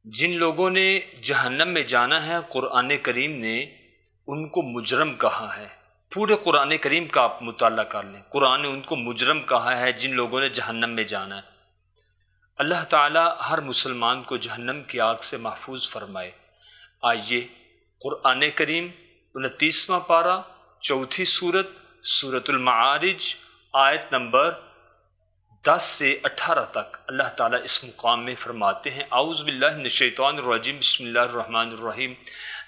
جن لوگوں نے جہنم میں جانا ہے قرآن کریم نے ان کو مجرم کہا ہے۔ پورے قرآن کریم کا آپ مطالعہ کر لیں، قرآن نے ان کو مجرم کہا ہے جن لوگوں نے جہنم میں جانا ہے۔ اللہ تعالیٰ ہر مسلمان کو جہنم کی آگ سے محفوظ فرمائے۔ آئیے قرآن کریم 29واں پارہ، چوتھی سورت، سورۃ المعارج، آیت نمبر 10 سے 18 تک اللہ تعالیٰ اس مقام میں فرماتے ہیں، اعوذ باللہ من الشیطان الرجیم، بسم اللہ الرحمن الرحیم۔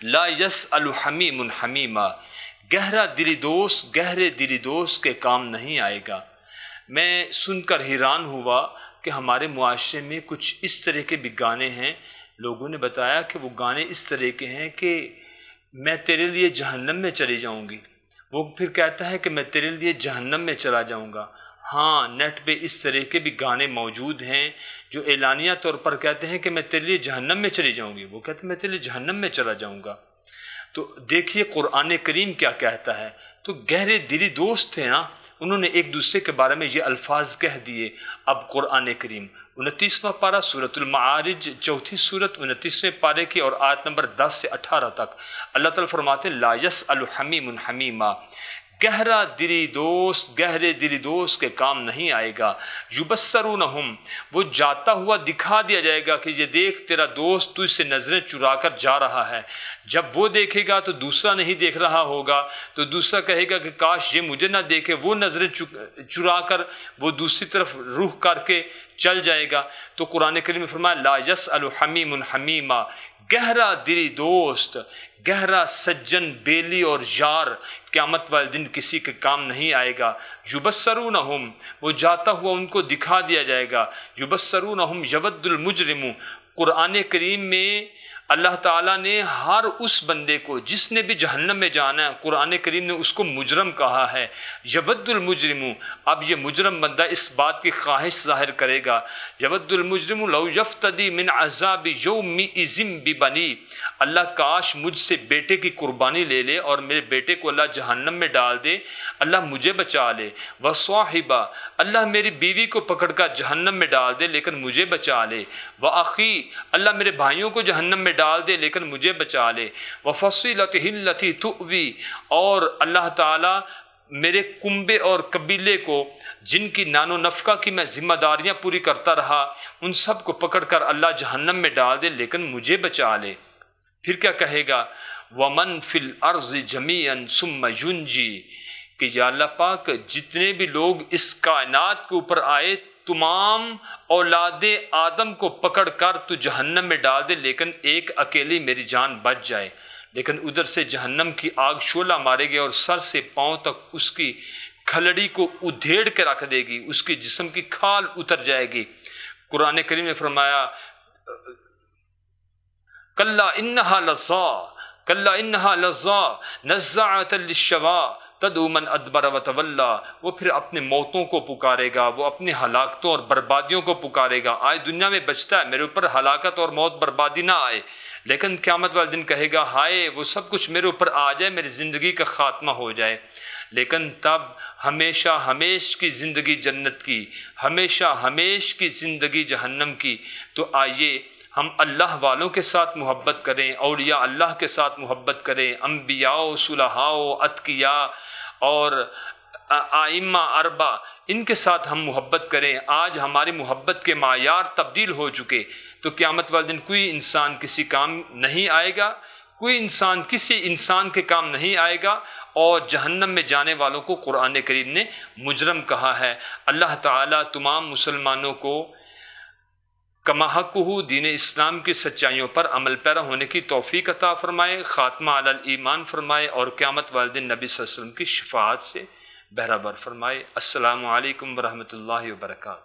لا یسأل حمیم حمیما، گہرے دلی دوست کے کام نہیں آئے گا۔ میں سن کر حیران ہوا کہ ہمارے معاشرے میں کچھ اس طرح کے بھی گانے ہیں۔ لوگوں نے بتایا کہ وہ گانے اس طرح کے ہیں کہ میں تیرے لیے جہنم میں چلی جاؤں گی، وہ پھر کہتا ہے کہ میں تیرے لیے جہنم میں چلا جاؤں گا۔ ہاں، نیٹ پہ اس طرح کے بھی گانے موجود ہیں جو اعلانیہ طور پر کہتے ہیں کہ میں تیرے لیے جہنم میں چلی جاؤں گی، وہ کہتے ہیں میں تیرے لیے جہنم میں چلا جاؤں گا۔ تو دیکھیے قرآن کریم کیا کہتا ہے۔ تو گہرے دلی دوست تھے نا، انہوں نے ایک دوسرے کے بارے میں یہ الفاظ کہہ دیے۔ اب قرآن کریم 29واں پارہ سورۃ المعارج، چوتھی سورت، 29ویں پارے کی اور آیت نمبر 10 سے 18 تک اللہ تعالیٰ فرماتے ہیں، لا یسأل حمیم حمیما، گہرے دلی دوست کے کام نہیں آئے گا۔ یبصرونہم، وہ جاتا ہوا دکھا دیا جائے گا کہ یہ دیکھ تیرا دوست تجھ سے نظریں چرا کر جا رہا ہے۔ جب وہ دیکھے گا تو دوسرا نہیں دیکھ رہا ہوگا، تو دوسرا کہے گا کہ کاش یہ مجھے نہ دیکھے، وہ نظریں چرا کر وہ دوسری طرف رخ کر کے چل جائے گا۔ تو قرآن کریم میں فرمایا، لا یسأل حمیم حمیما، گہرا دلی دوست، گہرا سجن، بیلی اور یار قیامت والے دن کسی کے کام نہیں آئے گا۔ یبصرونہم، وہ جاتا ہوا ان کو دکھا دیا جائے گا۔ یبصرونہم یود المجرم، قرآن کریم میں اللہ تعالیٰ نے ہر اس بندے کو جس نے بھی جہنم میں جانا ہے، قرآن کریم نے اس کو مجرم کہا ہے۔ یود المجرم، اب یہ مجرم بندہ اس بات کی خواہش ظاہر کرے گا، یود المجرم لو یفتدی من عذاب یومئذ ببنی، اللہ کاش مجھ سے بیٹے کی قربانی لے لے اور میرے بیٹے کو اللہ جہنم میں ڈال دے، اللہ مجھے بچا لے۔ وصاحبہ، اللہ میری بیوی کو پکڑ کر جہنم میں ڈال دے لیکن مجھے بچا لے۔ واخی، اللہ میرے بھائیوں کو جہنم میں ڈال دے لیکن مجھے بچا لے۔ وفصیلتہ التی تؤوی، اور اللہ تعالیٰ میرے کنبے اور قبیلے کو جن کی نان و نفقہ کی میں ذمہ داریاں پوری کرتا رہا، ان سب کو پکڑ کر اللہ جہنم میں ڈال دے لیکن مجھے بچا لے۔ پھر کیا کہے گا، وَمَن فِي الْأَرْضِ جَمِيعًا ثُمَّ يُنْجِي، کہ یا اللہ پاک جتنے بھی لوگ اس کائنات کے اوپر آئے، تمام اولاد آدم کو پکڑ کر تو جہنم میں ڈال دے لیکن ایک اکیلی میری جان بچ جائے۔ لیکن ادھر سے جہنم کی آگ شعلہ مارے گی اور سر سے پاؤں تک اس کی کھلڑی کو ادھیڑ کے رکھ دے گی، اس کی جسم کی کھال اتر جائے گی۔ قرآن کریم نے فرمایا، کلا انہا لظا، کلا انہا لظا نزاعۃ للشوا تدعو من ادبر وتولی، وہ پھر اپنے موتوں کو پکارے گا، وہ اپنی ہلاکتوں اور بربادیوں کو پکارے گا۔ آج دنیا میں بچتا ہے میرے اوپر ہلاکت اور موت بربادی نہ آئے، لیکن قیامت والے دن کہے گا، ہائے وہ سب کچھ میرے اوپر آ جائے، میری زندگی کا خاتمہ ہو جائے۔ لیکن تب ہمیشہ ہمیش کی زندگی جنت کی، ہمیشہ ہمیش کی زندگی جہنم کی۔ تو آئیے ہم اللہ والوں کے ساتھ محبت کریں، اولیاء اللہ کے ساتھ محبت کریں، انبیاء و صلحاء و اتقیاء اور ائمہ اربع، ان کے ساتھ ہم محبت کریں۔ آج ہماری محبت کے معیار تبدیل ہو چکے، تو قیامت والے دن کوئی انسان کسی کام نہیں آئے گا، کوئی انسان کسی انسان کے کام نہیں آئے گا، اور جہنم میں جانے والوں کو قرآن کریم نے مجرم کہا ہے۔ اللہ تعالیٰ تمام مسلمانوں کو کما حقہ دین اسلام کی سچائیوں پر عمل پیرا ہونے کی توفیق عطا فرمائے، خاتمہ علی الایمان فرمائے، اور قیامت والے دن نبی صلی اللہ علیہ وسلم کی شفاعت سے بہرہ بر فرمائے۔ السلام علیکم ورحمۃ اللہ وبرکاتہ۔